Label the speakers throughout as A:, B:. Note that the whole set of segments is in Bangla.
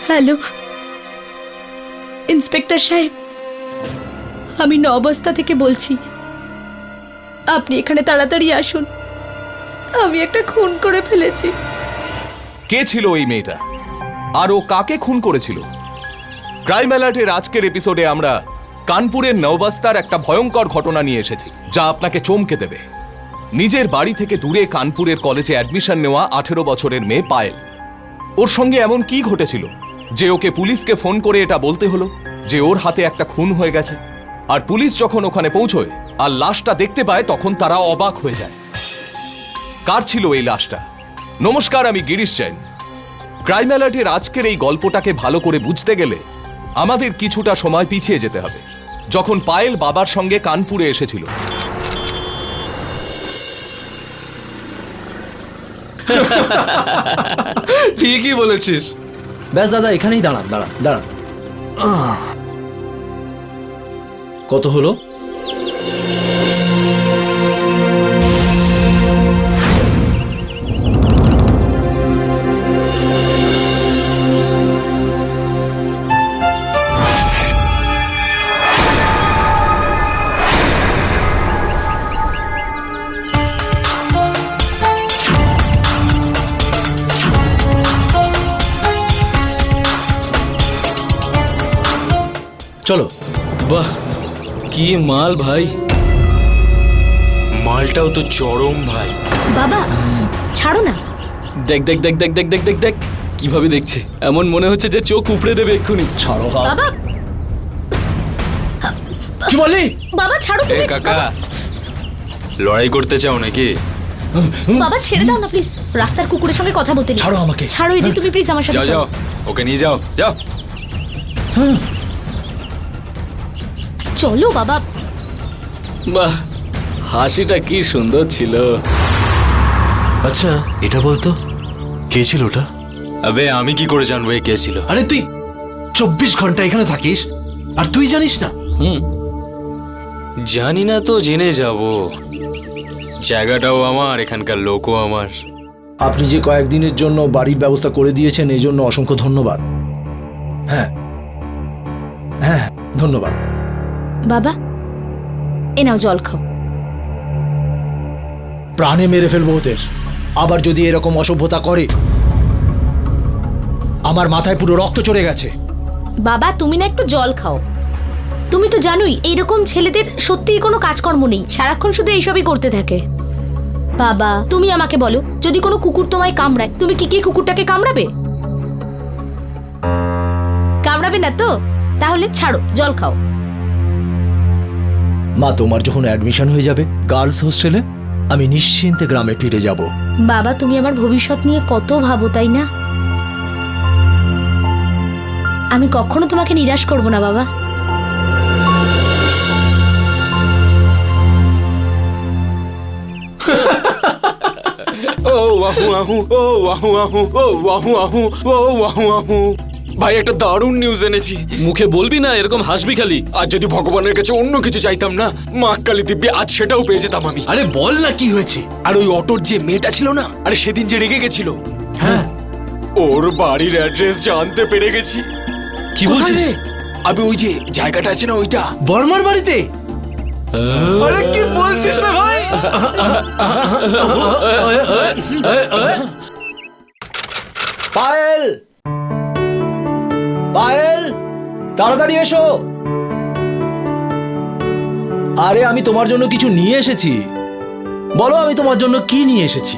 A: হ্যালো ইন্সপেক্টর সাহেব, আমি নবস্তা থেকে বলছি। আপনি এখানে তাড়াতাড়ি আসুন, আমি একটা খুন করে ফেলেছি।
B: কে ছিল এই মেয়েটা, আর ও কাকে খুন করেছিল? ক্রাইম অ্যালার্টের আজকের এপিসোডে আমরা কানপুরের নওবাস্তার একটা ভয়ঙ্কর ঘটনা নিয়ে এসেছি, যা আপনাকে চমকে দেবে। নিজের বাড়ি থেকে দূরে কানপুরের কলেজে অ্যাডমিশন নেওয়া 18 বছরের মেয়ে পায়েল, ওর সঙ্গে এমন কি ঘটেছিল যে ওকে পুলিশকে ফোন করে এটা বলতে হলো যে ওর হাতে একটা খুন হয়ে গেছে। আর পুলিশ যখন ওখানে পৌঁছয় আর লাশটা দেখতে পায়, তখন তারা অবাক হয়ে যায়। কার ছিল এই লাশটা? নমস্কার, আমি গিরিশ জৈন। ক্রাইম অ্যালার্টের আজকের এই গল্পটাকে ভালো করে বুঝতে গেলে আমাদের কিছুটা সময় পিছিয়ে যেতে হবে, যখন পায়েল বাবার সঙ্গে কানপুরে এসেছিল।
C: ঠিকই বলেছিস।
D: ব্যাস দাদা, এখানেই দাঁড়ান দাঁড়ান দাঁড়ান। কত হলো? চলো।
E: বাহ, কি মাল ভাই!
C: মালটাও তো চরম ভাই।
A: বাবা ছাড়ো না।
E: দেখ দেখ দেখ দেখ দেখ দেখ দেখ দেখ কিভাবে দেখছে, এমন মনে হচ্ছে যে চোখ উপড়ে দেবে এক্ষুনি।
D: ছাড়ো হাত।
A: বাবা
D: কি বললি?
A: বাবা ছাড়ো
C: এ
A: তুমি।
C: কাকা, লড়াই করতে চাও নাকি?
A: বাবা ছেড়ে দাও না প্লিজ, রাস্তার কুকুরের সঙ্গে কথা বলতে নেই।
D: ছাড়ো আমাকে।
A: ছাড়ো এদি, তুমি প্লিজ আমার সাথে
C: যাও
A: চলো।
C: যাও, ওকে নিয়ে যাও যাও।
A: চলো বাবা।
E: বাহ, হাসিটা কি সুন্দর ছিল।
F: আচ্ছা এটা বলতো, কে ছিল ওটা?
C: আবে আমি কি করে জানবো এ কে ছিল?
F: আরে তুই 24 ঘন্টা এখানে থাকিস আর তুই জানিস না?
C: জানি না তো জেনে যাব। জায়গাটাও আমার, এখানকার লোকও আমার।
D: আপনি যে কয়েকদিনের জন্য বাড়ির ব্যবস্থা করে দিয়েছেন, এই জন্য অসংখ্য ধন্যবাদ। হ্যাঁ হ্যাঁ, ধন্যবাদ।
A: বাবা এ নাও জল খাও।
D: প্রাণে মেরে ফেলবো ওদের। আবার যদি এরকম অসভ্যতা করে, আমার মাথায় পুরো রক্ত চড়ে গেছে।
A: বাবা তুমি না একটু জল খাও। তুমি তো জানোই এইরকম ছেলেদের সত্যিই কোনো কাজকর্ম নেই, সারাক্ষণ শুধু এইসবই করতে থাকে। বাবা তুমি আমাকে বলো, যদি কোনো কুকুর তোমায় কামড়ায়, তুমি কি কুকুরটাকে কামড়াবে? কামড়াবে না তো? তাহলে ছাড়ো, জল খাও।
D: মা, তোমার যখন অ্যাডমিশন হয়ে যাবে গার্লস হোস্টেলে, আমি নিশ্চিন্তে গ্রামে ফিরে যাব।
A: বাবা তুমি আমার ভবিষ্যৎ নিয়ে কত ভাবো, তাই না? আমি কখনো তোমাকে নিরাশ করব না বাবা।
C: ও ওয়াহু আহু, ও ওয়াহু আহু, ও ওয়াহু আহু, ও ওয়াহু আহু। ভাই একটা দারুণ নিউজ এনেছি।
E: মুখে বলবি না, এরকম হাসবি খালি।
C: আজ যদি ভগবানের কাছে অন্য কিছু চাইতাম না, মা কালী দিব্যি, আজ সেটাও পেয়ে যেতাম আমি।
F: আরে বল না কি হয়েছে?
C: আর ওই অটোর যে মেয়েটা ছিল না, আরে সেদিন যে রেগে গেছিল,
F: হ্যাঁ,
C: ওর বাড়ির অ্যাড্রেস জানতে পেরে গেছি।
E: কি বলছিস?
C: আবে ওই যে জায়গাটা আছে না, ওইটা।
F: বর্মার বাড়িতে? আরে কি বলছিস না ভাই?
D: পায়েল, পায়েল, তাড়াতাড়ি এসো। আরে আমি তোমার জন্য কিছু নিয়ে এসেছি। বলো আমি তোমার জন্য কি নিয়ে এসেছি?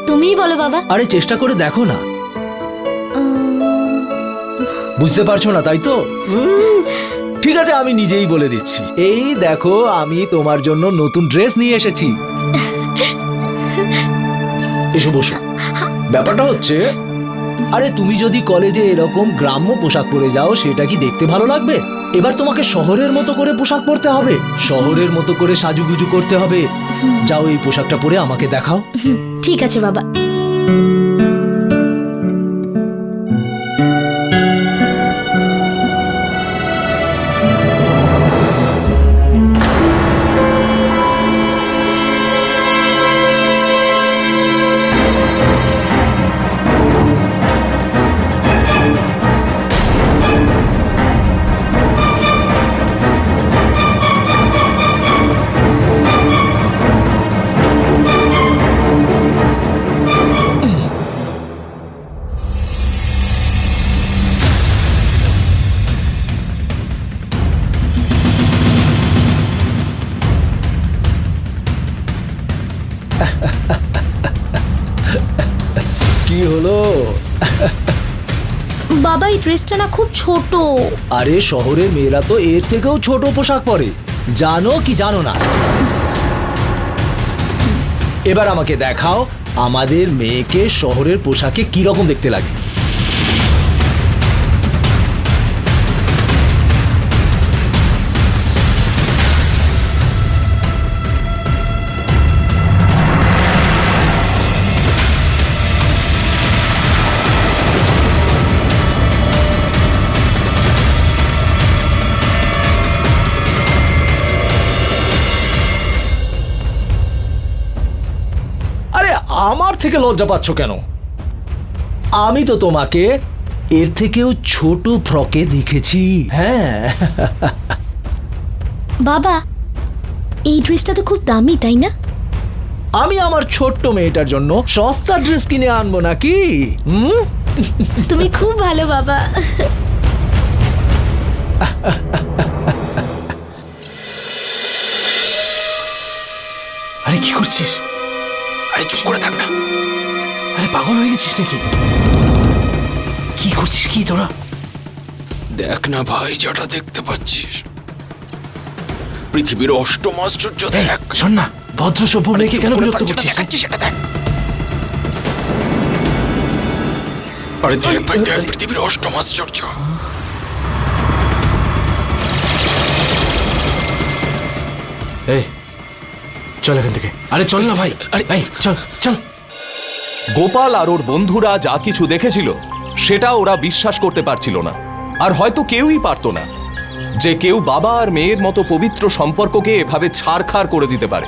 A: তুমিই বলো বাবা।
D: আরে চেষ্টা করে দেখো না। বুঝতে পারছো না তাই তো? ঠিক আছে, আমি নিজেই বলে দিচ্ছি। এই দেখো, আমি তোমার জন্য নতুন ড্রেস নিয়ে এসেছি। এসো বসো। ব্যাপারটা হচ্ছে, আরে তুমি যদি কলেজে এরকম গ্রাম্য পোশাক পরে যাও, সেটা কি দেখতে ভালো লাগবে? এবার তোমাকে শহরের মতো করে পোশাক পরতে হবে, শহরের মতো করে সাজুগুজু করতে হবে। যাও এই পোশাকটা পরে আমাকে দেখাও।
A: ঠিক আছে বাবা।
D: কি হলো?
A: বাবা এই ড্রেসটা না খুব ছোট।
D: আরে শহরের মেয়েরা তো এর থেকেও ছোট পোশাক পরে, জানো কি জানো না? এবার আমাকে দেখাও আমাদের মেয়েকে শহরের পোশাকে কি রকম দেখতে লাগে। আরে আমার থেকে লজ্জা পাচ্ছ কেন? আমি তো তোমাকে এর থেকেও ছোট ফ্রকে দেখেছি। হ্যাঁ,
A: বাবা এই ড্রেসটা তো খুব দামি, তাই না?
D: আমি আমার ছোট্ট মেয়েটার জন্য সস্তা ড্রেস কিনে আনবো নাকি?
A: তুমি খুব ভালো বাবা।
F: আরে কি করছিস?
C: আরে চুপ করে থাক না।
F: আরে পাগল হয়ে গেছিস নাকি? কি করছিস কি তোরা?
C: দেখ না ভাই, যেটা দেখতে পাচ্ছিস পৃথিবীর অষ্টম আশ্চর্য দেখ।
F: শোন না, ভদ্র সভ্য মেয়েকে কেন বিরক্ত করছিস?
C: দেখাচ্ছি সেটা দেখ। আরে দেখ ভাই দেখ, পৃথিবীর অষ্টম আশ্চর্য।
F: এই চল এখান থেকে। আরে চল না ভাই,
C: আরে
F: এই চল চল।
B: গোপাল আর ওর বন্ধুরা যা কিছু দেখেছিল সেটা ওরা বিশ্বাস করতে পারছিল না। আর হয়তো কেউই পারতো না যে কেউ বাবা আর মেয়ের মতো পবিত্র সম্পর্ককে এভাবে ছাড়খাড় করে দিতে পারে।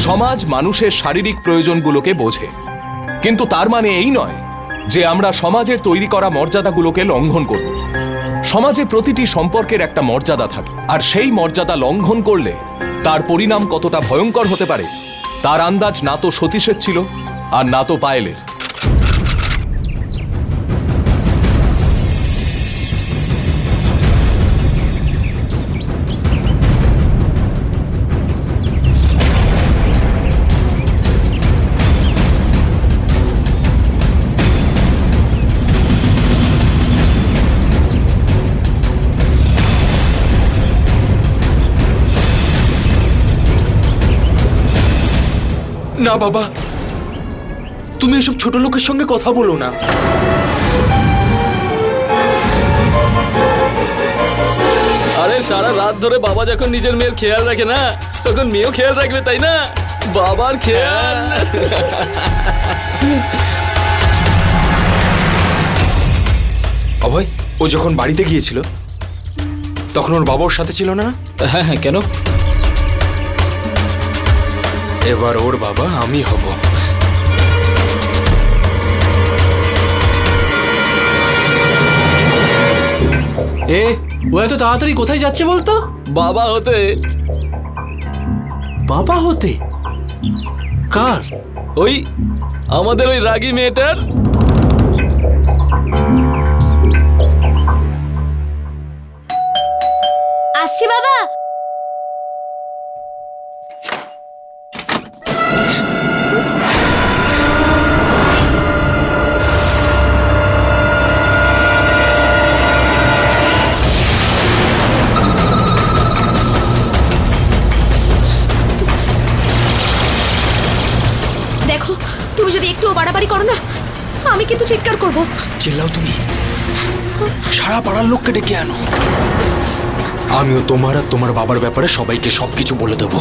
B: সমাজ মানুষের শারীরিক প্রয়োজনগুলোকে বোঝে, কিন্তু তার মানে এই নয় যে আমরা সমাজের তৈরি করা মর্যাদাগুলোকে লঙ্ঘন করব। সমাজে প্রতিটি সম্পর্কের একটা মর্যাদা থাকে, আর সেই মর্যাদা লঙ্ঘন করলে তার পরিণাম কতটা ভয়ঙ্কর হতে পারে তার আন্দাজ না তো সতীশের ছিল আর না তো পায়েলের।
C: না বাবা, তুমি এসব ছোট লোকের সঙ্গে কথা বলো না।
E: আরে সারা রাত ধরে বাবা যখন নিজের মেয়ের খেয়াল রাখে না, তখন মেয়েও খেয়াল রাখবে, তাই না? বাবার খেয়াল।
C: অভয়, ও যখন বাড়িতে গিয়েছিল তখন ওর বাবা ওর সাথে ছিল না?
E: হ্যাঁ হ্যাঁ, কেন?
C: এবার ওর বাবা আমি হব।
F: ও এত তাড়াতাড়ি কোথায় যাচ্ছে বলতো?
E: বাবা হতে।
F: বাবা হতে? কার?
E: ওই আমাদের ওই রাগী মেয়েটার।
A: আসছি বাবা। দেখো, তুমি যদি একটুও বাড়াবাড়ি করো না, আমি কিন্তু চিৎকার করব।
C: চিল্লাও তুমি, সারা পাড়ার লোককে ডেকে আনো। আমিও তোমার আর তোমার বাবার ব্যাপারে সবাইকে সবকিছু বলে দেবো।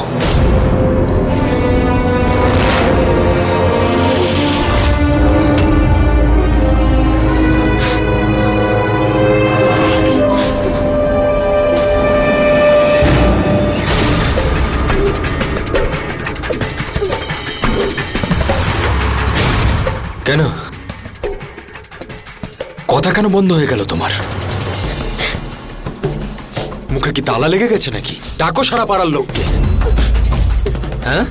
C: কেন কথা কেন বন্ধ হয়ে গেল তোমার? মুখে কি তালা লেগে গেছে নাকি? ডাকো সারা পাড়ার লোককে। হ্যাঁ,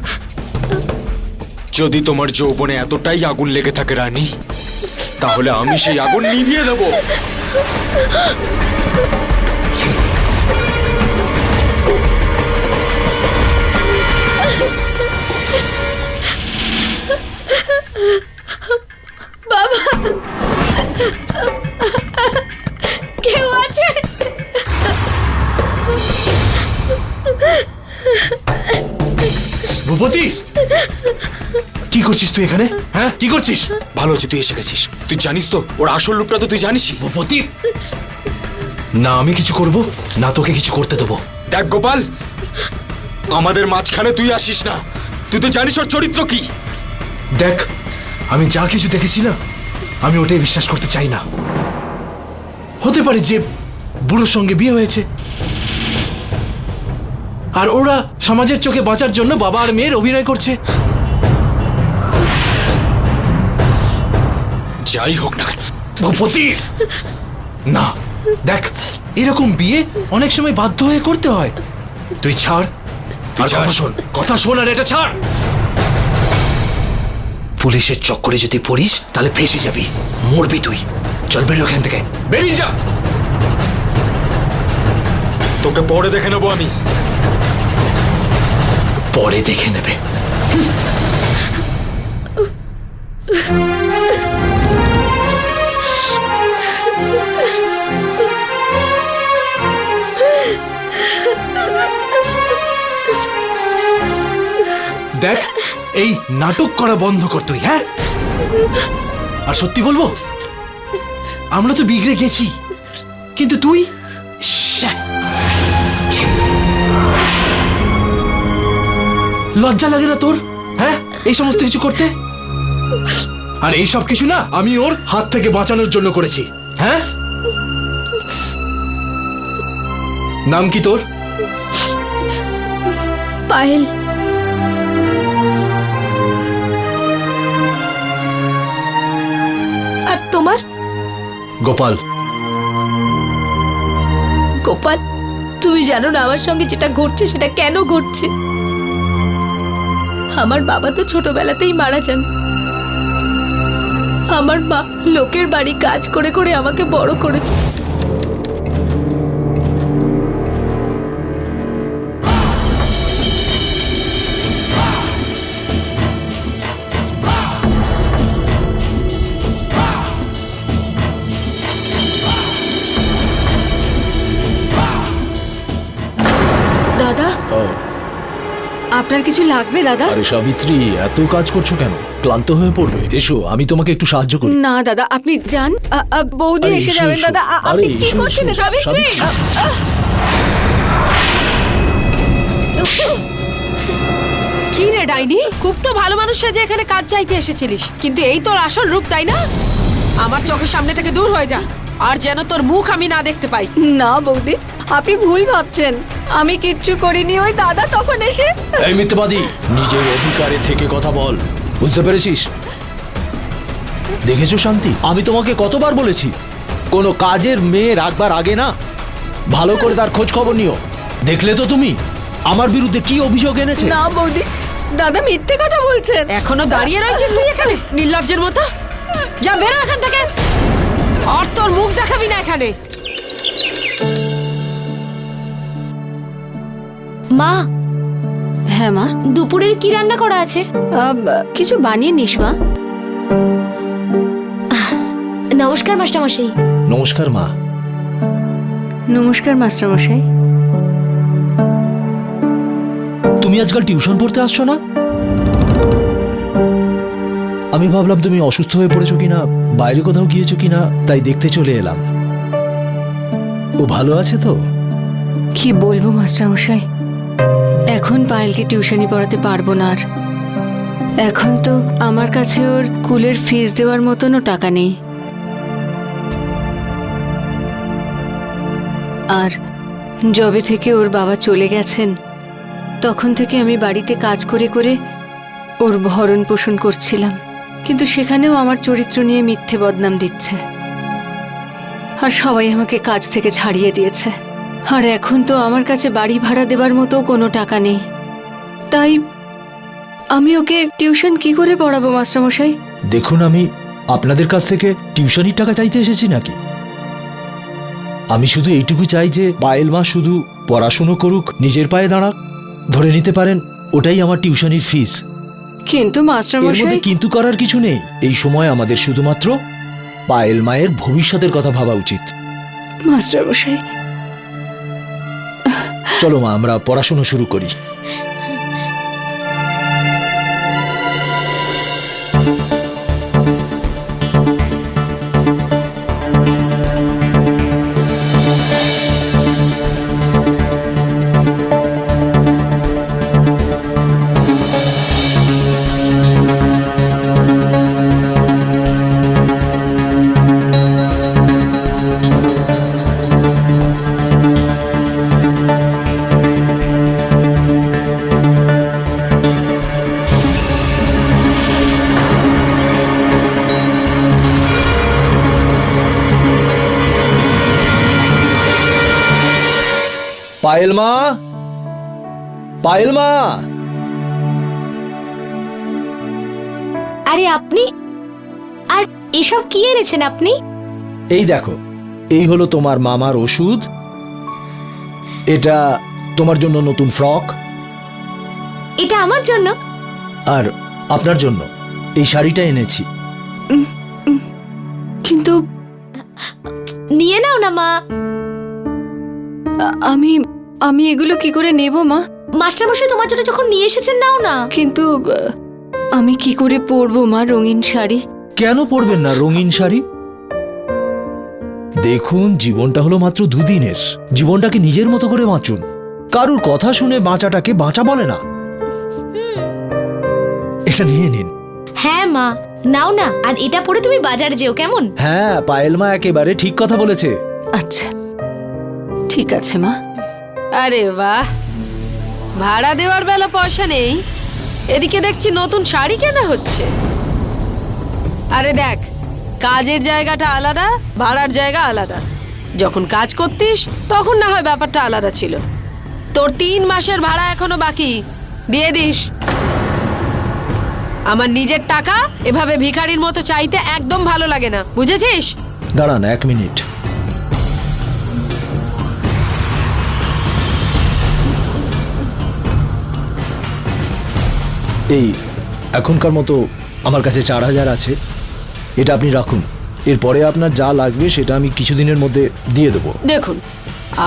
C: যদি তোমার যৌবনে এতটাই আগুন লেগে থাকে রানী, তাহলে আমি সেই আগুন নিভিয়ে দেব।
A: বাবা কেউ আছে?
D: ভূপতি, কি করছিস তুই এখানে? হ্যাঁ, কি করছিস?
C: ভালো হচ্ছে তুই এসে গেছিস। তুই জানিস তো ওর আসল রূপটা তো তুই জানিসই।
D: ভূপতি, না আমি কিছু করব না তোকে কিছু করতে দেবো।
C: দেখ গোপাল, আমাদের মাঝখানে তুই আসিস না। তুই তো জানিস ওর চরিত্র কি।
D: দেখ, আমি যা কিছু দেখেছি না, আমি ওটাই বিশ্বাস করতে চাই না। হতে পারে যে বুড়োর সঙ্গে বিয়ে হয়েছে, আর ওরা সমাজের চোখে বাঁচার জন্য বাবা আর মেয়ের অভিনয় করছে।
C: যাই হোক না কেন,
D: ভূপতি, না দেখ, এরকম বিয়ে অনেক সময় বাধ্য হয়ে করতে হয়। তুই ছাড়,
C: তুই
D: আর
C: ছাড়।
D: কথা শোন আর এটা ছাড়। পুলিশের চক্করে যদি পড়িস তাহলে ফেঁসে যাবি, মরবি তুই। চল বেরিয়ে ওখান থেকে, বেরিয়ে যা।
C: তোকে পরে দেখে নেবো আমি।
D: পরে দেখে নেবে। দেখ, এই নাটক করা বন্ধ কর তুই, হ্যাঁ? আর সত্যি বলবো, আমরা তো বিগড়ে গেছি, কিন্তু তুই শ্যাঃ। লজ্জা লাগে না তোর, হ্যাঁ, এই সমস্ত কিছু করতে? আর এই সব কিছু না আমি ওর হাত থেকে বাঁচানোর জন্য করেছি, হ্যাঁ? নাম কি তোর?
A: পায়েল। আর তোমার?
D: গোপাল।
A: গোপাল, তুমি জানো না আমার সঙ্গে যেটা ঘটছে সেটা কেন ঘটছে? আমার বাবা তো ছোটবেলাতেই মারা যান। আমার মা লোকের বাড়ি কাজ করে করে আমাকে বড় করেছে।
G: দাদা, আপনার কিছু লাগবে দাদা?
D: আরে সাবিত্রী, এত কাজ করছো কেন? ক্লান্ত হয়ে পড়বে, এসো আমি তোমাকে একটু সাহায্য করি।
G: না দাদা, আপনি যান। বৌদি
D: আরে
G: এসে
D: এসো,
G: যাবেন
D: এসো।
G: দাদা।
D: আরে
G: আপনি কি
D: এসো,
G: করছেন
D: এসো,
G: সাবিত্রী? কি রে ডাইনি, খুব তো ভালো মানুষ যে এখানে কাজ চাইতে এসেছিলিস, কিন্তু এই তোর আসল রূপ, তাই না? আমার চোখের সামনে থেকে দূর হয়ে যা, আর যেন তোর মুখ আমি না দেখতে পাই।
H: না বৌদি, আপনি ভুল ভাবছেন। আমি কিচ্ছু করিনি, ওই দাদা তখন এসে।
D: এই মিথ্যাবাদী, নিজের অধিকারে থেকে কথা বল, বুঝতে পেরেছিস? দেখেছো শান্তি, আমি তোমাকে কতবার বলেছি কোনো কাজের মেয়ে রাখবার আগে না ভালো করে তার খোঁজ খবর নিও। দেখলে তো তুমি আমার বিরুদ্ধে কি অভিযোগ এনেছে।
H: না বৌদি, দাদা মিথ্যে কথা বলছেন।
G: এখনো দাঁড়িয়ে রয়েছিস তুই এখানে নির্লজ্জের মতো? যা বেরো এখান থেকে, আর তোর মুখ দেখাবি না এখানে।
A: মা,
H: হ্যাঁ মা,
A: দুপুরের কি রান্না করা আছে?
H: কিছু বানিয়ে নিস মা।
A: নমস্কার মাস্টারমশাই।
D: নমস্কার মা।
H: নমস্কার মাস্টারমশাই।
D: তুমি আজকাল টিউশন পড়তে আসছো না? আমি ভাবলাম তুমি অসুস্থ হয়ে পড়েছো কিনা, বাইরে কোথাও গিয়েছো কিনা, তাই দেখতে চলে এলাম। ও ভালো আছে তো?
H: কি বলবো মাস্টারমশাই, এখন পায়েলকে টিউশনি পড়াতে পারবো না। আর এখন তো আমার কাছে ওর স্কুলের ফিস দেওয়ার মতনও টাকা নেই। আর যবে থেকে ওর বাবা চলে গেছেন, তখন থেকে আমি বাড়িতে কাজ করে করে ওর ভরণ পোষণ করছিলাম, কিন্তু সেখানেও আমার চরিত্র নিয়ে মিথ্যে বদনাম দিচ্ছে, আর সবাই আমাকে কাজ থেকে ছাড়িয়ে দিয়েছে। আর এখন তো আমার কাছে বাড়ি ভাড়া দেবার মতো কোনো টাকা নেই, তাই আমি ওকে টিউশন কি করে পড়াবো মাস্টারমশাই?
D: দেখুন, আমি আপনাদের কাছ থেকে টিউশনির টাকা চাইতে এসেছি নাকি? আমি শুধু এইটুকু চাই যে পায়েল মা শুধু পড়াশুনো করুক, নিজের পায়ে দাঁড়াক, ধরে নিতে পারেন ওটাই আমার টিউশনির ফিস।
H: কিন্তু
D: এর
H: মাস্টারমশাই,
D: মধ্যে কিন্তু করার কিছু নেই। এই সময় আমাদের শুধুমাত্র পায়েল মায়ের ভবিষ্যতের কথা ভাবা উচিত।
H: মাস্টার মশাই,
D: চলো মা, আমরা পড়াশোনা শুরু করি। পায়েল মা, পায়েল মা।
A: আরে আপনি, আর এসব কি এনেছেন আপনি?
D: এই দেখো, এই হলো তোমার মামার ওষুধ, এটা তোমার জন্য নতুন ফ্রক,
A: এটা আমার জন্য?
D: আর আপনার জন্য এই শাড়িটা এনেছি।
H: কিন্তু
A: নিয়ে নাও না মা।
H: আমি আমি এগুলো কি করে নেব মা?
A: মাস্টারমশাই তোমার জন্য যখন নিয়ে এসেছেন, নাও না।
H: কিন্তু আমি কি করে পরবো মা রঙিন শাড়ি?
D: কেন পরবেন না রঙিন শাড়ি? দেখুন, জীবনটা হলো মাত্র দুদিনের, জীবনটাকে নিজের মতো করে বাঁচুন। কারুর কথা শুনে বাঁচাটাকে বাঁচা বলে না। এটা নিয়ে নিন।
A: হ্যাঁ মা, নাও না। আর এটা পরে তুমি বাজারে যেও, কেমন?
D: হ্যাঁ, পায়েল মা একেবারে ঠিক কথা বলেছে।
H: আচ্ছা, ঠিক আছে মা।
G: আরে বাহ, ভাড়া দেওয়ার বেলা পয়সা নেই, এদিকে দেখছি নতুন শাড়ি কেনা হচ্ছে। আরে দেখ, কাজের জায়গাটা আলাদা, ভাড়ার জায়গা আলাদা। যখন কাজ করতিস তখন না হয় ব্যাপারটা আলাদা ছিল। তোর 3 মাসের ভাড়া এখনো বাকি, দিয়ে দিস। আমার নিজের টাকা এভাবে ভিখারির মতো চাইতে একদম ভালো লাগে না, বুঝেছিস?
D: দাঁড়ান 1 মিনিট। এই এখনকার মতো আমার কাছে 4000 আছে, এটা আপনি রাখুন। এরপরে আপনার যা লাগবে সেটা আমি কিছুদিনের মধ্যে দিয়ে দেবো।
G: দেখুন,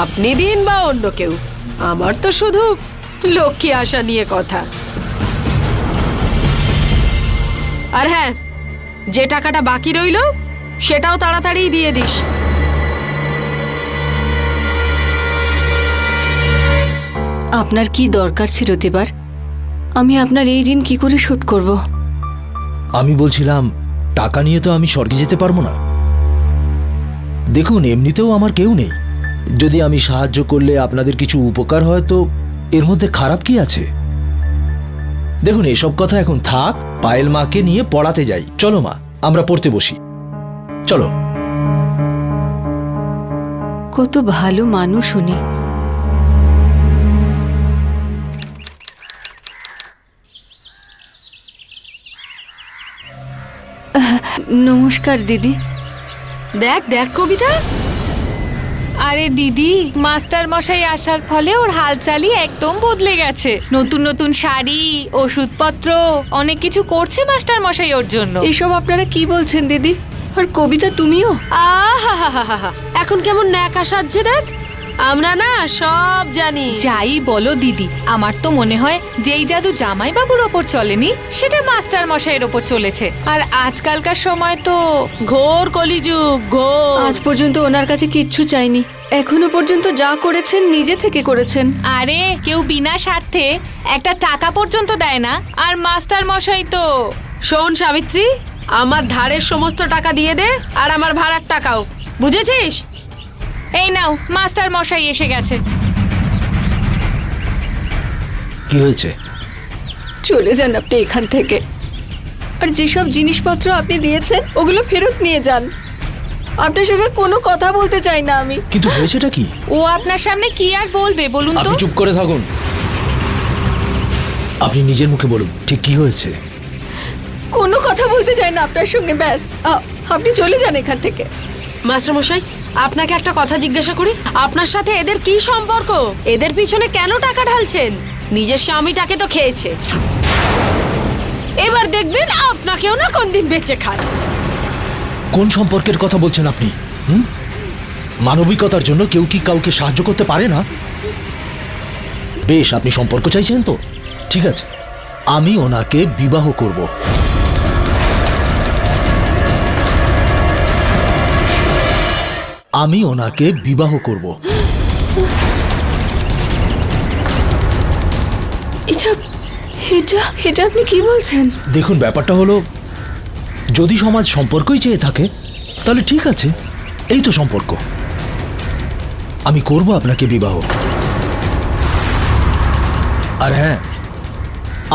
G: আপনি দিন বা অন্য কেউ, আমার তো শুধু লক্ষ্মী আশা নিয়ে কথা। আর হ্যাঁ, যে টাকাটা বাকি রইল সেটাও তাড়াতাড়ি দিয়ে দিস।
H: আপনার কি দরকার ছিল দেবার? আমি আপনার এই ঋণ কি করে শোধ করব?
D: আমি বলছিলাম, টাকা নিয়ে তো আমি স্বর্গে যেতে পারবো না। দেখুন, এমনিতেও আমার কেউ নেই। যদি আমি সাহায্য করলে আপনাদের কিছু উপকার হয়, তো এর মধ্যে খারাপ কি আছে? দেখুন, এসব কথা এখন থাক, পায়েল মাকে নিয়ে পড়াতে যাই। চলো মা, আমরা পড়তে বসি, চলো।
H: কত ভালো মানুষ উনি। নমস্কার দিদি।
G: দেখ দেখ কবিতা,
I: আরে দিদি, মাস্টার মশাই আসার ফলে ওর হালচালই একদম বদলে গেছে। নতুন নতুন শাড়ি, ওষুধপত্র, অনেক কিছু করছে মাস্টার মশাই ওর জন্য।
H: এসব আপনারা কি বলছেন দিদি? আর কবিতা তুমিও?
G: আহা, এখন কেমন ন্যাকা সাজছে দেখ। আমরা না সব জানি।
I: যাই বলো দিদি, আমার তো মনে হয় যেই জাদু জামাই বাবুর ওপর চলেনি, সেটা মাস্টার মশাইয়ের ওপর চলেছে। আর আজকালকার সময় তো
G: ঘোর কলিযুগ, ঘোর।
H: আজ পর্যন্ত ওনার কাছে কিচ্ছু চাইনি, এখনো পর্যন্ত যা করেছেন নিজে থেকে করেছেন।
I: আরে কেউ বিনা স্বার্থে একটা টাকা পর্যন্ত দেয় না, আর মাস্টার মশাই তো।
G: শোন সাবিত্রী, আমার ধারের সমস্ত টাকা দিয়ে দে, আর আমার ভাড়ার টাকাও, বুঝেছিস?
I: এই নাও, মাস্টার মশাই এসে গেছে।
D: কি হয়েছে?
H: চলে যান আপনি এখান থেকে, আর যেসব জিনিসপত্র আপনি দিয়েছেন ওগুলো ফেরত নিয়ে যান। আপনার সঙ্গে কোনো কথা বলতে চাই না আমি।
D: কিন্তু হয়েছেটা কি?
I: ও আপনার সামনে কি আর বলবে বলুন তো?
D: আপনি চুপ করে থাকুন, আপনি নিজের মুখে বলুন ঠিক কি হয়েছে।
H: কোনো কথা বলতে চাই না আপনার সঙ্গে, ব্যাস আপনি চলে যান এখান থেকে।
G: মাস্টারমশাই, আপনাকে একটা কথা জিজ্ঞাসা করি, আপনার সাথে এদের কি সম্পর্ক? এদের পিছনে কেন টাকা ঢালছেন? নিজের স্বামীটাকে তো খেয়েছে, এবার দেখবেন আপনাকেও না কোনদিন বেঁচে খান।
D: কোন সম্পর্কের কথা বলছেন আপনি? মানবিকতার জন্য কেউ কি কাউকে সাহায্য করতে পারে না? বেশ, আপনি সম্পর্ক চাইছেন তো ঠিক আছে, আমি ওনাকে বিবাহ করব। আমি ওনাকে বিবাহ করব।
H: এটা এটা এটা আপনি কি বলছেন?
D: দেখুন, ব্যাপারটা হলো, যদি সমাজ সম্পর্কই চেয়ে থাকে তাহলে ঠিক আছে, এই তো সম্পর্ক। আমি করব আপনাকে বিবাহ। আর হ্যাঁ,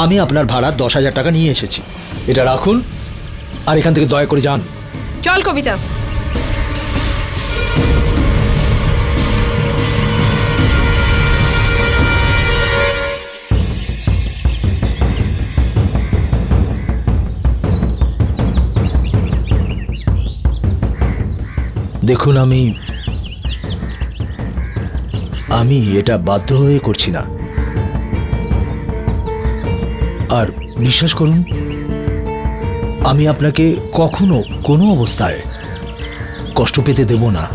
D: আমি আপনার ভাড়া 10,000 টাকা নিয়ে এসেছি, এটা রাখুন আর এখান থেকে দয়া করে যান।
G: চল কবিতা।
D: দেখুন, আমি এটা বাধ্য হয়ে করছি না। আর বিশ্বাস করুন, আমি আপনাকে কখনো কোনো অবস্থায় কষ্ট পেতে দেব না।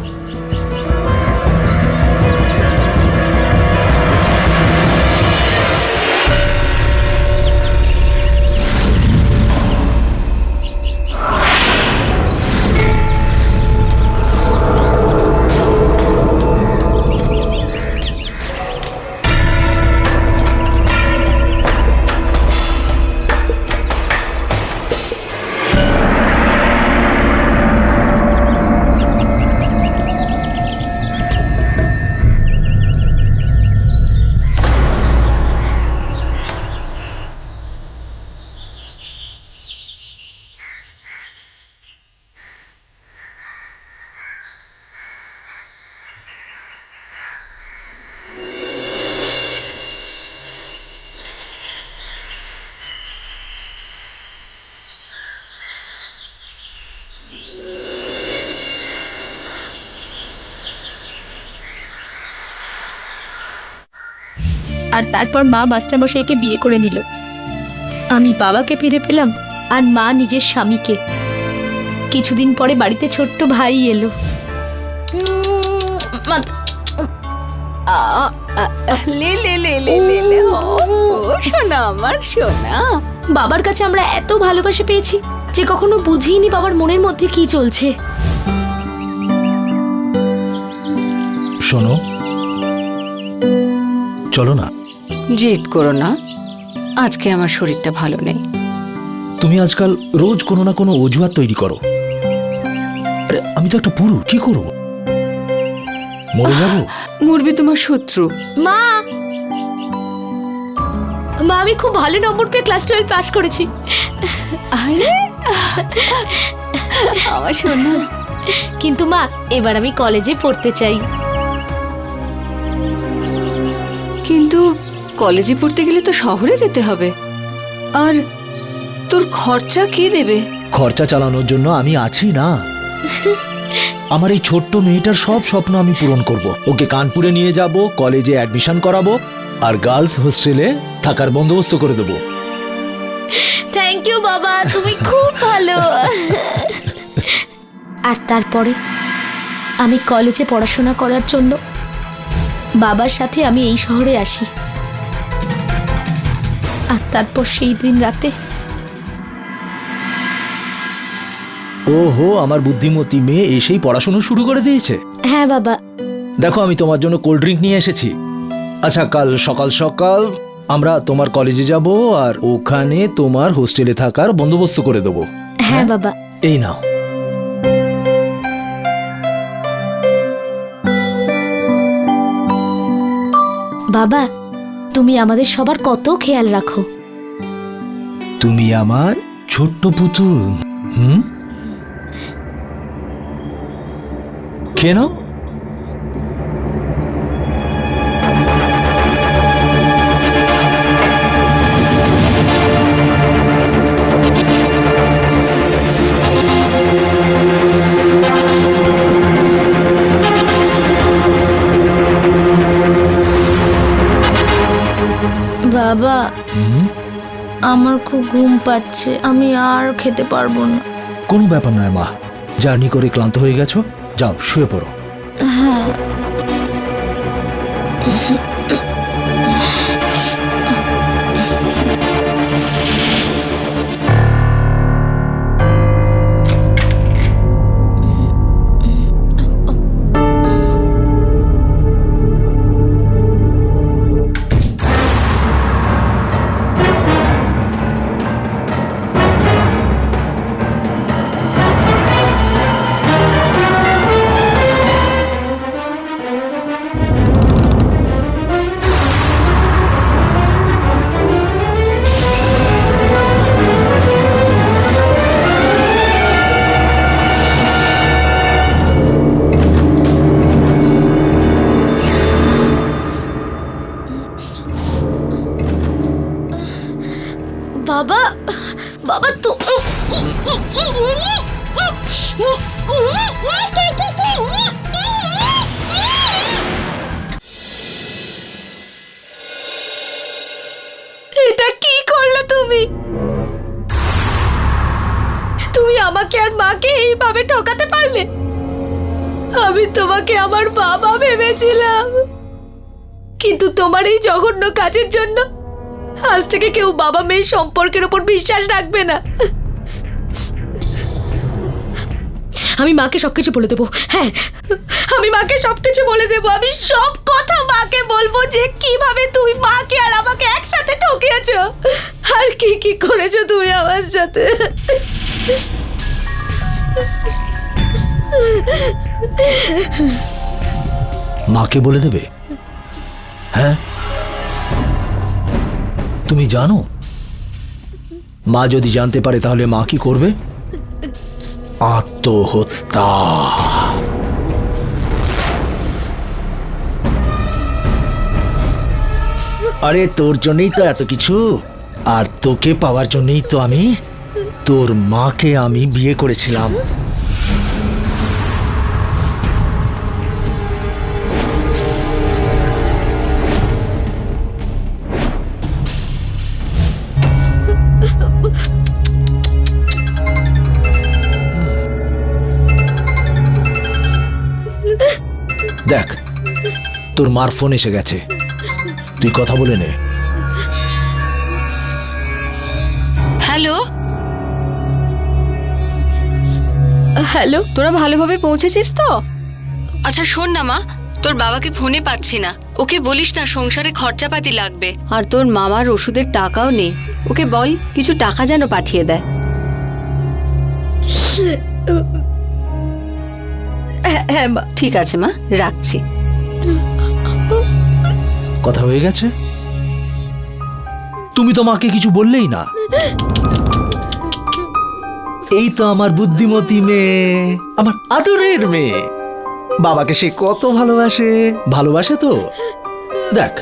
A: আর তারপর মা মাস্টারমশাইকে বিয়ে করে নিল। আমি বাবাকে ফিরে পেলাম আর মা নিজের স্বামীকে। কিছুদিন পরে বাড়িতে ছোট্ট ভাই এলো।
H: লে লে লে লে লে লে, ও সোনা আমার সোনা।
A: বাবার কাছে আমরা এত ভালোবাসা পেয়েছি যে কখনো বুঝিনি বাবার মনের মধ্যে কি চলছে।
D: শোনো, চলো না।
H: জিদ করো না, আজকে আমার শরীরটা ভালো নেই।
D: তুমি আজকাল রোজ কোনো না কোনো অজুহাত তৈরি করো। আরে আমি তো একটা পুরুষ, কি করবো? মরে যাবো?
H: মুরবি তোমার শত্রু।
A: মা মা আমি খুব ভালো নম্বর পেয়ে ক্লাস 12 পাস করেছি।
H: আরে আমার সোনা।
A: কিন্তু মা, এবার আমি কলেজে পড়তে চাই।
H: কিন্তু কলেজে পড়তে গেলে তো শহরে যেতে হবে, আর তোর খরচা কে দেবে?
D: খরচা চালানোর জন্য আমি আছি না। আমার এই ছোট্ট মেয়েটার সব স্বপ্ন আমি পূরণ করব। ওকে কানপুরে নিয়ে যাব, কলেজে অ্যাডমিশন করাবো আর গার্লস হোস্টেলে থাকার বন্দোবস্ত করে দেবো।
A: থ্যাংক ইউ বাবা, তুমি খুব ভালো। আর তারপরে আমি কলেজে পড়াশোনা করার জন্য বাবার সাথে আমি এই শহরে আসি। আর তারপর সেই দিন রাতে
D: ওহো, আমার বুদ্ধিমতী মেয়ে এসেই পড়াশোনা শুরু করে দিয়েছে।
A: হ্যাঁ বাবা।
D: দেখো, আমি তোমার জন্য কোল্ড ড্রিঙ্ক নিয়ে এসেছি। আচ্ছা, কাল সকাল সকাল আমরা তোমার কলেজে যাব আর ওখানে তোমার হোস্টেলে থাকার বন্দোবস্ত করে দেবো।
A: হ্যাঁ বাবা।
D: এই নাও।
A: বাবা, তুমি আমাদের সবার কত খেয়াল রাখো।
D: তুমি আমার ছোট্ট পুতুল। খেয়ে নাও।
A: বাবা, আমার খুব ঘুম পাচ্ছে, আমি আর খেতে পারবো না।
D: কোনো ব্যাপার নয় মা, জার্নি করে ক্লান্ত হয়ে গেছো, যাও শুয়ে পড়ো।
A: বাবা, বাবা তো এটা কি করলে তুমি? তুমি আমাকে আর মাকে এইভাবে ঠকাতে পারলে? আমি তোমাকে আমার বাবা ভেবেছিলাম, কিন্তু তোমার এই জঘন্য কাজের জন্য আজ থেকে কেউ বাবা মেয়ের সম্পর্কের উপর বিশ্বাস রাখবে না। আমি মাকে সবকিছু বলে দেবো। হ্যাঁ, আমি মাকে সবকিছু বলে দেবো। আমি সব কথা মাকে বলবো যে কিভাবে তুমি মাকে আর আমাকে একসাথে ঠকিয়েছো, আর কি কি করেছো তুমি আমার সাথে।
D: মাকে বলে দেবে? হ্যাঁ, তুমি জানো মা যদি জানতে পারে তাহলে মা কি করবে? আত্মহত্যা। আরে তোর জন্যই তো এত কিছু, আর তোকে পাওয়ার জন্যই তো আমি তোর মাকে আমি বিয়ে করেছিলাম। দেখ, তোর মার ফোন এসে গেছে, তুই কথা বলে নে।
H: হ্যালো,
A: হ্যালো,
H: তোরা ভালোভাবে পৌঁছেছিস তো? আচ্ছা শোন না মা, তোর বাবাকে ফোনে পাচ্ছি না। ওকে বলিস না সংসারে খরচাপাতি লাগবে, আর তোর মামার ওষুধের টাকাও নেই। ওকে বল কিছু টাকা যেন পাঠিয়ে দেয়।
A: হ্যাঁ মা।
H: ঠিক আছে মা, রাখছি।
D: কথা হয়ে গেছে? তুমি তো মাকে কিছু বললেই না। এই তো আমার বুদ্ধিমতী মেয়ে, আমার আদরের মেয়ে। বাবাকে সে কত ভালোবাসে, ভালোবাসে তো। দেখ,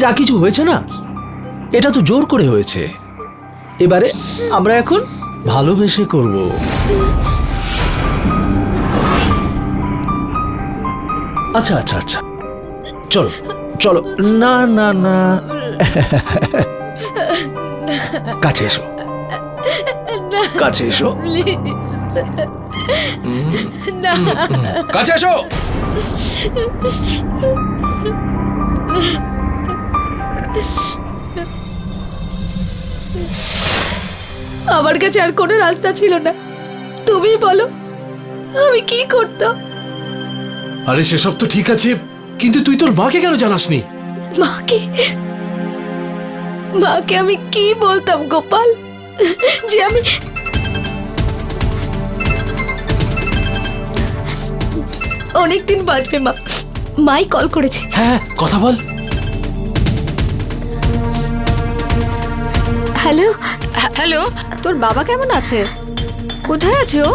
D: যা কিছু হয়েছে না, এটা তো জোর করে হয়েছে। এবারে আমরা এখন ভালোবেসে করব। আচ্ছা আচ্ছা আচ্ছা, চলো চলো। না না না, কাছে এসো, কাছে এসো, কাছে এসো।
A: আমার কাছে আর কোনো রাস্তা ছিল না। তুমি বলো আমি কি করতাম?
F: আরে সেসব তো ঠিক আছে, কিন্তু তুই তোর মাকে কেন জানাসনি?
A: মাকে মাকে আমি কি বলতাম গোপাল, যে আমি অনেকদিন বাদবে মা। মাই কল করেছে।
F: হ্যাঁ, কথা বল।
A: হ্যালো।
H: হ্যালো, তোর বাবা কেমন আছে? কোথায় আছে ও?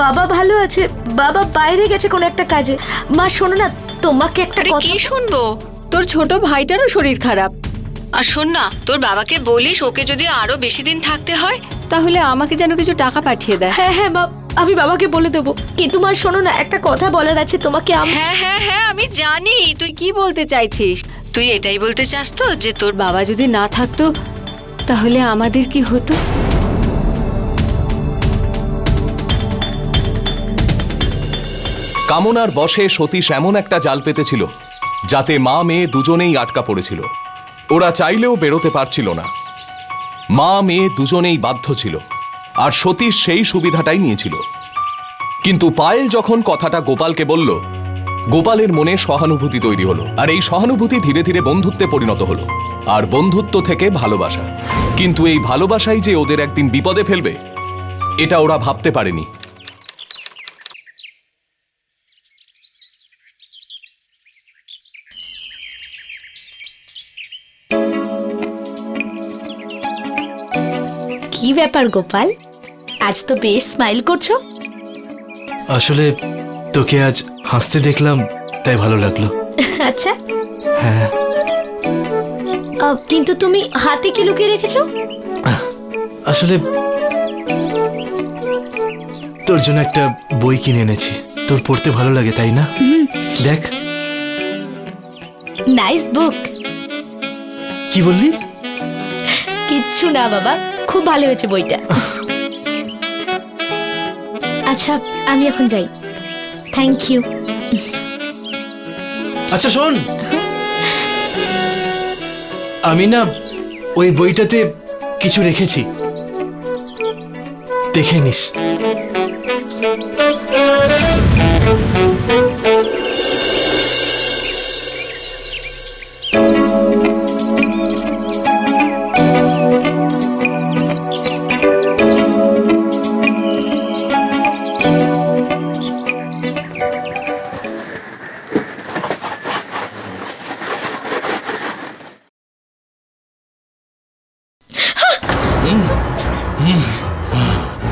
A: বাবা ভালো আছে, বাবা বাইরে গেছে কোনো একটা কাজে। মা শোনো না, তোমাকে একটা
H: আরে
A: কথা।
H: কি শুনবো? তোর ছোট ভাইটারও শরীর খারাপ। আর শোন না, তোর বাবাকে বলিস ওকে যদি আরো বেশি দিন থাকতে হয় তাহলে আমাকে যেন কিছু টাকা পাঠিয়ে দেয়।
A: হ্যাঁ হ্যাঁ আমি বাবাকে বলে দেবো, কিন্তু মা শোনো না, একটা কথা বলার আছে তোমাকে।
H: হ্যাঁ হ্যাঁ হ্যাঁ, আমি জানি তুই কি বলতে চাইছিস। তুই এটাই বলতে চাস তো যে তোর বাবা যদি না থাকতো তাহলে আমাদের কি হতো?
B: কামনার বশে সতীশ এমন একটা জাল পেতেছিল যাতে মা মেয়ে দুজনেই আটকা পড়েছিল। ওরা চাইলেও বেরোতে পারছিল না। মা মেয়ে দুজনেই বাধ্য ছিল, আর সতীশ সেই সুবিধাটাই নিয়েছিল। কিন্তু পায়েল যখন কথাটা গোপালকে বলল, গোপালের মনে সহানুভূতি তৈরি হলো, আর এই সহানুভূতি ধীরে ধীরে বন্ধুত্বে পরিণত হলো, আর বন্ধুত্ব থেকে ভালোবাসা। কিন্তু এই ভালোবাসাই যে ওদের একদিন বিপদে ফেলবে, এটা ওরা ভাবতে পারেনি।
A: কি ব্যাপার গোপাল, আজ তো বেশ স্মাইল করছো।
D: আসলে তোকে আজ হাসতে দেখলাম, তাই ভালো লাগলো।
A: আচ্ছা,
D: হ্যাঁ,
A: কিন্তু তুমি হাতে কি লুকিয়ে রেখেছো?
D: আসলে তোর জন্য একটা বই কিনে এনেছি, তোর পড়তে ভালো লাগে তাই না? দেখ।
A: নাইস বুক।
D: কি বললি?
A: কিচ্ছু না বাবা, খুব ভালো হয়েছে বইটা। আচ্ছা, আমি এখন যাই। Thank you.
D: আচ্ছা শোন, আমি না ওই বইটাতে কিছু রেখেছি, দেখে নিস।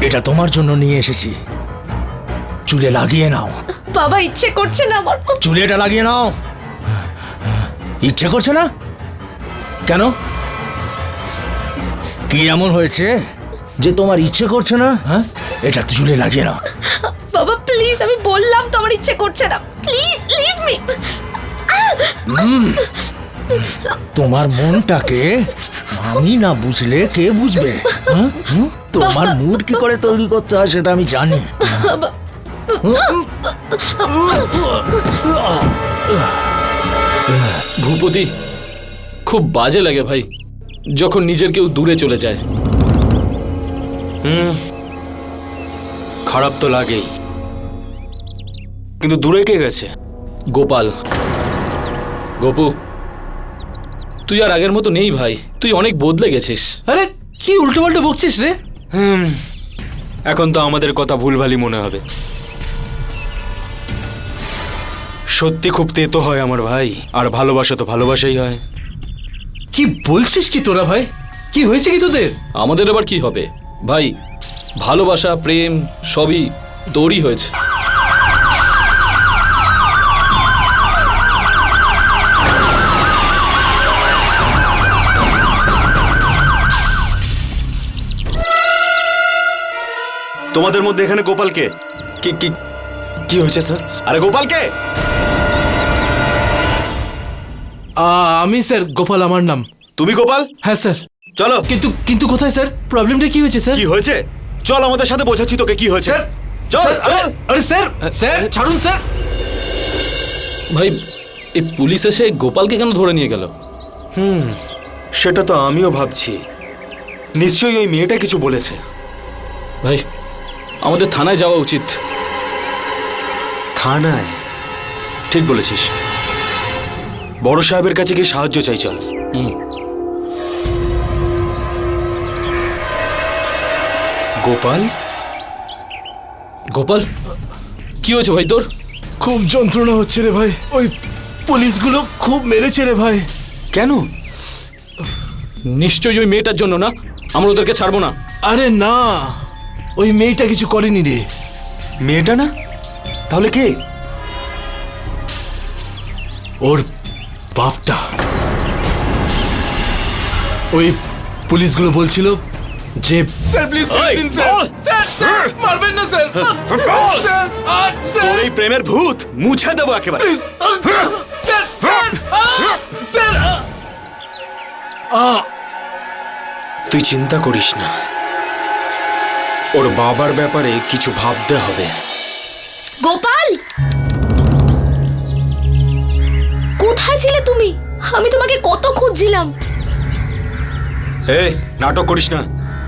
D: এটা তোমার জন্য নিয়ে এসেছি, চুলে লাগিয়ে নাও।
A: বাবা, ইচ্ছে করছে না আমার।
D: চুলে এটা লাগিয়ে নাও। ইচ্ছে করছে না কেন? কি এমন হয়েছে যে তোমার ইচ্ছে করছে না? হ্যাঁ, এটা চুলে লাগিয়ে নাও।
A: বাবা প্লিজ, আমি বললাম তো আমার ইচ্ছে করছে না। Please leave me.
D: তোমার মনটাকে আমি না বুঝলে কে বুঝবে? হ্যাঁ? তোমার মুড কি করে তৈরি করতে হয় সেটা আমি জানি।
E: ভূপতি, খুব বাজে লাগে ভাই যখন নিজের কেউ দূরে চলে যায়।
C: খারাপ তো লাগেই, কিন্তু দূরে কে গেছে?
E: গোপাল। গোপু, তুই আর আগের মতো নেই ভাই, তুই অনেক বদলে গেছিস।
D: আরে কি উল্টো পাল্টো বকছিস রে?
C: এখন তো আমাদের কথা ভুলভালই মনে হবে। সত্যি খুব তেতো হয় আমার ভাই, আর ভালোবাসা তো ভালোবাসাই হয়।
D: কি বলছিস কি তোরা ভাই? কি হয়েছে কি তোদের?
E: আমাদের আবার কি হবে ভাই, ভালোবাসা প্রেম সবই তোরই হয়েছে।
J: তোমাদের মধ্যে এখানে গোপালকে?
C: কি কি কি হয়েছে স্যার?
J: আরে গোপালকে?
D: আমি স্যার, গোপাল আমার নাম।
J: তুমি গোপাল?
D: হ্যাঁ স্যার।
J: চলো।
D: কিন্তু কিন্তু কোথায় স্যার? প্রবলেমটা কি হয়েছে স্যার?
J: কি হয়েছে? চল আমাদের সাথে, বোঝাচ্ছি তোকে কি হয়েছে।
D: স্যার,
J: চল
D: স্যার,
J: চল।
D: আরে স্যার, স্যার ছাড়ুন স্যার।
E: ভাই, এই পুলিশ এসে গোপালকে কেন ধরে নিয়ে গেল?
C: সেটা তো আমিও ভাবছি। নিশ্চয়ই ওই মেয়েটা কিছু বলেছে।
E: ভাই, আমাদের থানায় যাওয়া উচিত।
C: থানায়? ঠিক বলেছিস, বড় সাহেবের কাছে গিয়ে সাহায্য চাই। চল। গোপাল?
E: গোপাল, কি হয়েছে ভাই তোর?
D: খুব যন্ত্রণা হচ্ছে রে ভাই, ওই পুলিশগুলো খুব মেরেছে রে ভাই।
C: কেন?
E: নিশ্চয়ই ওই মেয়েটার জন্য না, আমরা ওদেরকে ছাড়বো না।
D: আরে না, ওই মেয়েটা কিছু করেনি রে।
C: মেয়েটা না? তাহলে কে?
D: ওর বাপটা। ওই পুলিশগুলো বলছিল যে স্যার প্লিজ ছেড়ে দিন স্যার। স্যার স্যার মারবেন না স্যার। স্যার
J: তোর এই প্রেমের ভূত মুছে দেবো একেবারে।
D: Sir sir sir.
C: তুই চিন্তা করিস না, ওর বাবার ব্যাপারে কিছু ভাবতে হবে।
A: গোপাল, কোথায় ছিলে তুমি? আমি তোমাকে কত খুঁজছিলাম।
C: এই নাটক করিস না,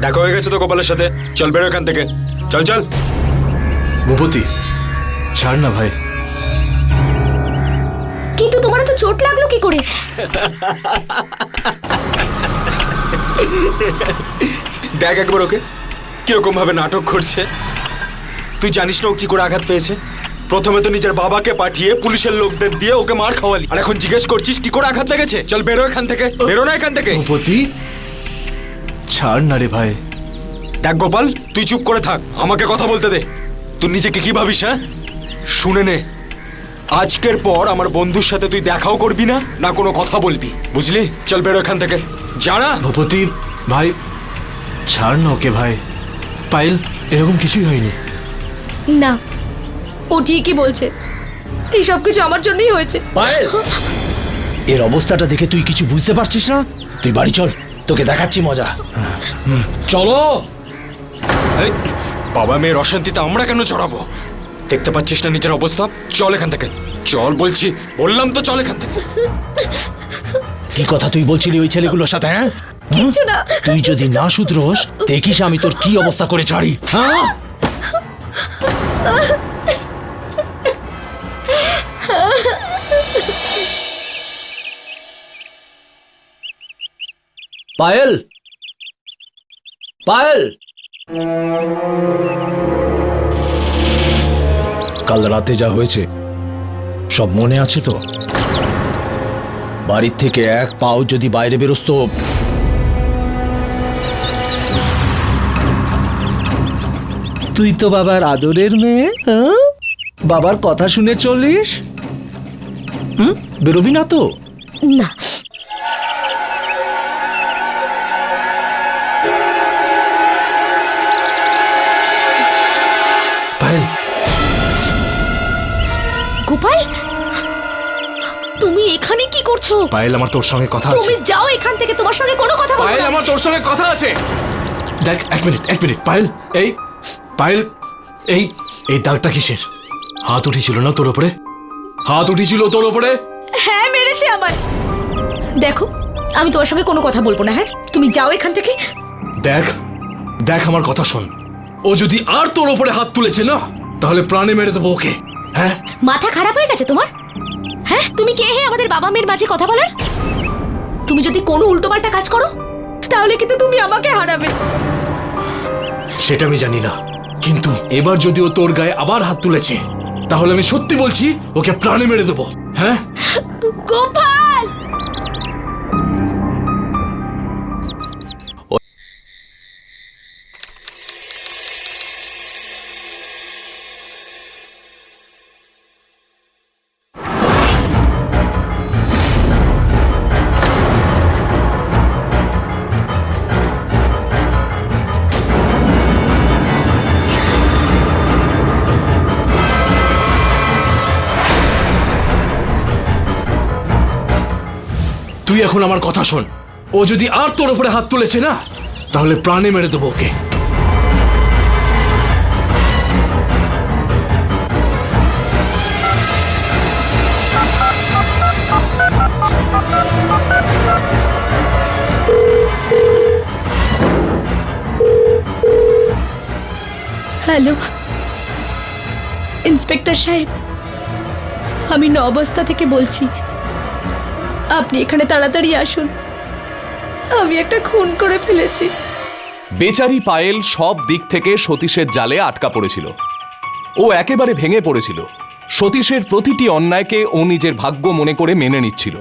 C: দেখা হয়ে গেছে তো গোপালের সাথে। চল বেরো এখান থেকে, চল চল।
D: ভূপতি ছাড় না ভাই।
A: কিন্তু তোমার তো চোট লাগলো কি করে?
C: দেখ একবার ওকে কিরকম ভাবে নাটক করছে। তুই জানিস না ও কি করে আঘাত পেয়েছে? প্রথমে তো নিজের বাবাকে পাঠিয়ে পুলিশের লোকদের দিয়ে ওকে মার খাওয়ালি, আর এখন জিজ্ঞেস করছিস কি করে আঘাত লেগেছে? চল বেরো এখান থেকে, বেরো না এখান থেকে।
D: ভূপতি ছাড় না রে ভাই।
C: দেখ গোপাল, তুই চুপ করে থাক, আমাকে কথা বলতে দে। তুই নিজেকে কি ভাবিস? হ্যাঁ, শুনে নে, আজকের পর আমার বন্ধুর সাথে তুই দেখাও করবি না, না কোনো কথা বলবি, বুঝলি? চল বেরো এখান থেকে, জানা।
D: ভূপতি ভাই ছাড় না ওকে ভাই। পায়েল এরকম কিছুই হয়নি।
A: না, ও ঠিকই বলছে, এই সব কিছু আমার জন্যই হয়েছে।
D: পায়েল, এর অবস্থাটা দেখে তুই কিছু বুঝতে পারছিস না? তুই বাড়ি চল, তোকে দেখাচ্ছি মজা। চলো।
C: এই, বাবা মেয়ের অশান্তিতে আমরা কেন জড়াবো? দেখতে পাচ্ছিস না নিজের অবস্থা? চল এখান থেকে, চল বলছি, বললাম তো চল এখান থেকে।
D: কি কথা তুই বলছিলি ওই ছেলেগুলোর সাথে? হ্যাঁ,
A: কিচ্ছু না।
D: তুই যদি না শুধরোস দেখিস আমি তোর কি অবস্থা করে ছাড়ি। হ্যাঁ, পায়েল, পায়েল, কাল রাতে যা হয়েছে সব মনে আছে তো? বাড়ির থেকে এক পাও যদি বাইরে বেরোস তো তুই তো বাবার আদরের মেয়ে, হ্যাঁ? বাবার কথা শুনে চলিস। বেরোবি না তো?
A: না,
D: পায়েল,
A: গোপাল, তুমি এখানে কি করছো?
D: পায়েল আমার তোর সঙ্গে কথা আছে।
A: তুমি যাও এখান থেকে, তোমার সঙ্গে কোনো কথা বলবো
D: পায়েল
A: না।
D: আমার তোর সঙ্গে কথা আছে। দেখ এক মিনিট পায়েল, এই পায়েল, এই এই দাগটা কিসের? হাত উঠেছিল না তোর উপরে? হাত উঠেছিল তোর উপরে?
A: হ্যাঁ, মেরেছে আমায়। দেখো, আমি তোমার সঙ্গে কোনো কথা বলবো না। হ্যাঁ, তুমি যাও এখান থেকে।
D: দেখ দেখ আমার কথা শোন, ও যদি আর তোর উপরে হাত তুলেছে না তাহলে প্রাণে মেরে দেবো ওকে। হ্যাঁ,
A: মাথা খারাপ হয়ে গেছে তোমার? হ্যাঁ, তুমি কে হে আমাদের বাবা মেয়ের মাঝে কথা বলার? তুমি যদি কোনো উল্টোপাল্টা কাজ করো তাহলে কিন্তু তুমি আমাকে হারাবে।
D: সেটা আমি জানি না, কিন্তু এবার যদি ও তোর গায়ে আবার হাত তুলেছে তাহলে আমি সত্যি বলছি ওকে প্রাণে মেরে দেবো। হ্যাঁ,
A: গোপাল,
D: তুই এখন আমার কথা শোন, ও যদি আর তোর উপরে হাত তুলেছে না তাহলে প্রাণে মেরে দেবো ওকে।
A: হ্যালো ইন্সপেক্টর সাহেব, আমি নবস্তা থেকে বলছি। আপনি এখানে তাড়াতাড়ি আসুন, আমি একটা খুন করে ফেলেছি।
B: বেচারি পায়েল সব দিক থেকে সতীশের জালে আটকা পড়েছিল। ও একেবারে ভেঙে পড়েছিল। সতীশের প্রতিটি অন্যায়কে ও নিজের ভাগ্য মনে করে মেনে নিচ্ছিল।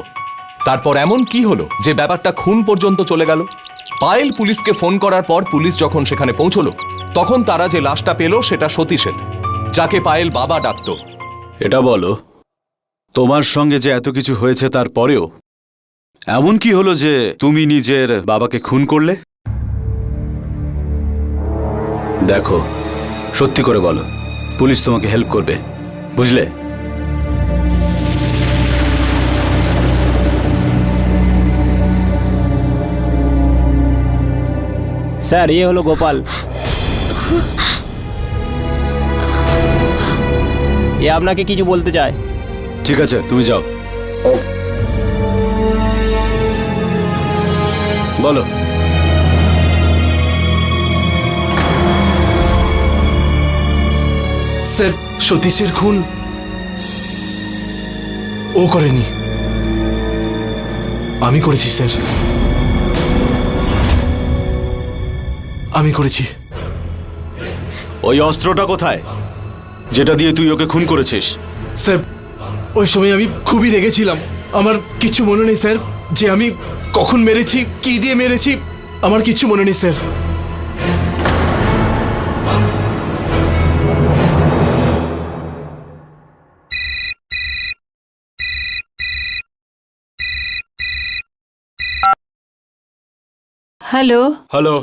B: তারপর এমন কি হলো যে ব্যাপারটা খুন পর্যন্ত চলে গেল? পায়েল পুলিশকে ফোন করার পর পুলিশ যখন সেখানে পৌঁছলো তখন তারা যে লাশটা পেল সেটা সতীশের, যাকে পায়েল বাবা ডাকত।
J: এটা বলো, তোমার সঙ্গে যে এত কিছু হয়েছে তারপরেও এমন কি হলো যে তুমি নিজের বাবাকে খুন করলে? দেখো, সত্যি করে বলো, পুলিশ তোমাকে হেল্প করবে, বুঝলে?
K: স্যার, ये হলো গোপাল। এ আপনাকে কিছু বলতে চায়।
J: ঠিক আছে, তুমি যাও। বলো।
D: স্যার, সতীশের খুন ও করেনি, আমি করেছি স্যার, আমি করেছি।
J: ওই অস্ত্রটা কোথায় যেটা দিয়ে তুই ওকে খুন করেছিস?
D: স্যার, ওই সময় আমি খুবই রেগেছিলাম, আমার কিছু মনে নেই স্যার, যে আমি কখন মেরেছি, কি দিয়ে মেরেছি, আমার কিছু মনে নেই স্যার।
H: হ্যালো।
C: হ্যালো,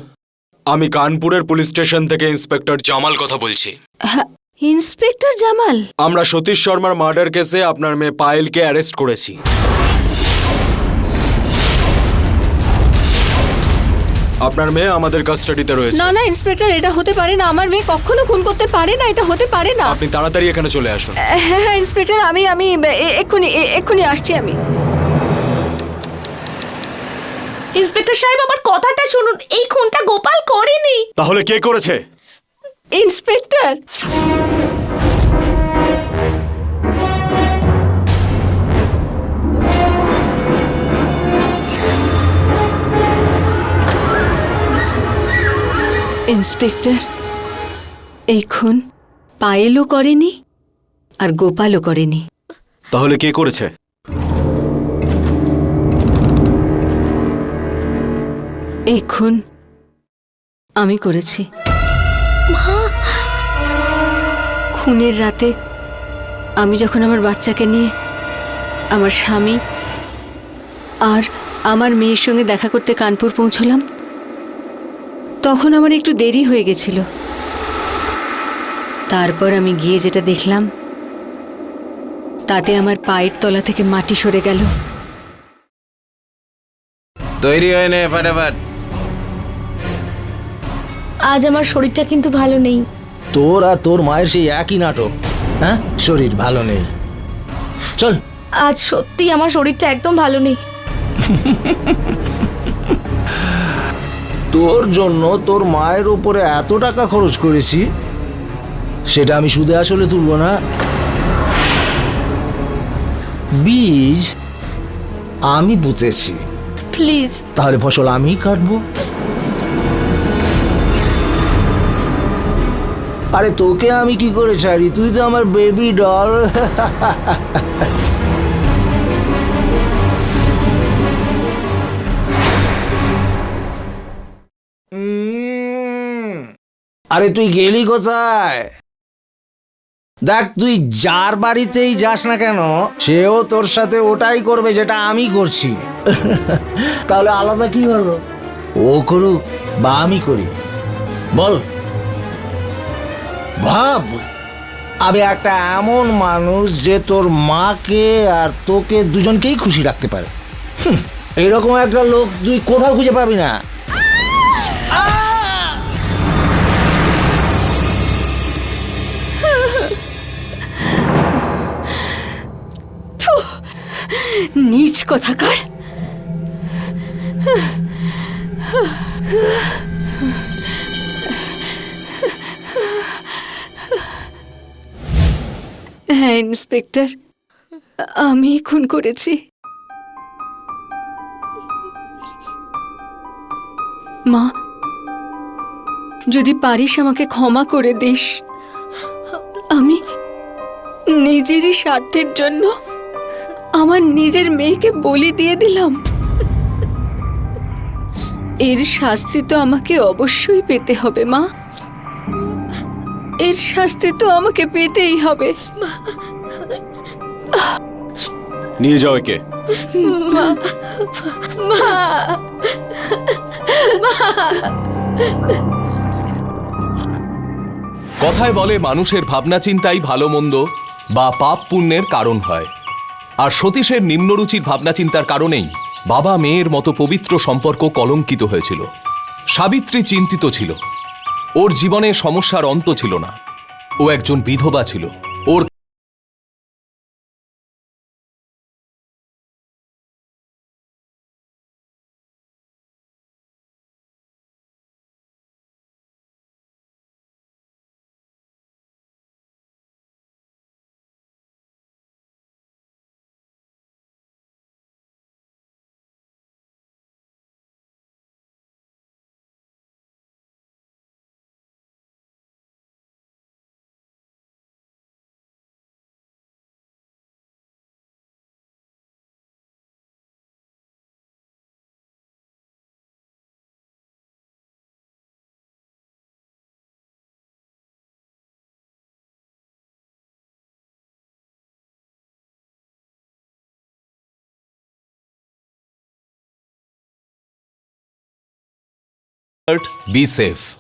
C: আমি কানপুরের পুলিশ স্টেশন থেকে ইন্সপেক্টর জামাল কথা বলছি।
H: ইন্সপেক্টর জামাল?
C: আমরা সতীশ শর্মার মার্ডার কেসে আপনার মেয়ে পায়েলকে অ্যারেস্ট করেছি। আপনার মেয়ে আমাদের কাস্টাডিতে রয়েছে।
H: না না ইন্সপেক্টর, এটা হতে পারে না, আমার মেয়ে কখনো খুন করতে পারে না, এটা হতে পারে না।
C: আপনি তাড়াতাড়ি এখানে চলে আসুন।
H: হ্যাঁ হ্যাঁ ইন্সপেক্টর, আমি আমি এক্ষুনি আসছি আমি।
A: ইন্সপেক্টর সাহেব, আমার কথাটা শুনুন, এই খুনটা গোপাল করেনি।
J: তাহলে কে করেছে?
H: ইন্সপেক্টর, ইন্সপেক্টর, এই খুন পায়েলও করেনি আর গোপালও করেনি।
J: তাহলে কে করেছে?
H: এই খুন আমি করেছি। খুনের রাতে আমি যখন আমার বাচ্চাকে নিয়ে আমার স্বামী আর আমার মেয়ের সঙ্গে দেখা করতে কানপুর পৌঁছলাম, তখন আমার একটু দেরি হয়ে গেছিল। তারপর আমি গিয়ে যেটা দেখলাম, তাতে আমার পায়ের তলা থেকে মাটি সরে গেল।
F: তৈরি হয়ে নে ফটাফট।
A: আজ আমার শরীরটা কিন্তু ভালো নেই।
D: তোর আর তোর মায়ের সেই একই নাটক। হ্যাঁ, শরীর ভালো নেই, চল।
A: আজ সত্যি আমার শরীরটা একদম ভালো নেই।
D: তোর জন্য তোর মায়ের উপরে এত টাকা খরচ করেছি, সেটা আমি সুদে আসলে তুলবো না। বীজ আমি পুঁতেছি,
A: প্লিজ।
D: তাহলে ফসল আমি কাটবো। আরে তোকে আমি কি করে ছাড়ি, তুই তো আমার বেবি ডল। আরে তুই গেলি কোথায়? দেখ, তুই যার বাড়িতেই যাস না কেন, সেও তোর সাথে ওটাই করবে যেটা আমি করছি। তাহলে আলাদা কি হলো? ও করুক বা আমি করি, বল। ভাব, আমি একটা এমন মানুষ যে তোর মাকে আর তোকে দুজনকেই খুশি রাখতে পারে। এরকম একটা লোক তুই কোথাও খুঁজে পাবি না।
H: নীচ কথাকার। হ্যাঁ ইন্সপেক্টর, আমি খুন করেছি। মা, যদি পারিস আমাকে ক্ষমা করে দিস। আমি নিজেরই স্বার্থের জন্য আমার নিজের মেয়েকে বলি দিয়ে দিলাম। এর শাস্তি তো আমাকে অবশ্যই পেতে হবে মা, এর শাস্তি তো আমাকে পেতেই হবে।
J: নিয়ে যাও একে।
B: কথায় বলে মানুষের ভাবনা চিন্তাই ভালো মন্দ বা পাপ পুণ্যের কারণ হয়। আর সতীশের নিম্নরুচির ভাবনা চিন্তার কারণেই বাবা মেয়ের মতো পবিত্র সম্পর্ক কলঙ্কিত হয়েছিল। সাবিত্রী চিন্তিত ছিল, ওর জীবনে সমস্যার অন্ত ছিল না। ও একজন বিধবা ছিল, ওর Be safe.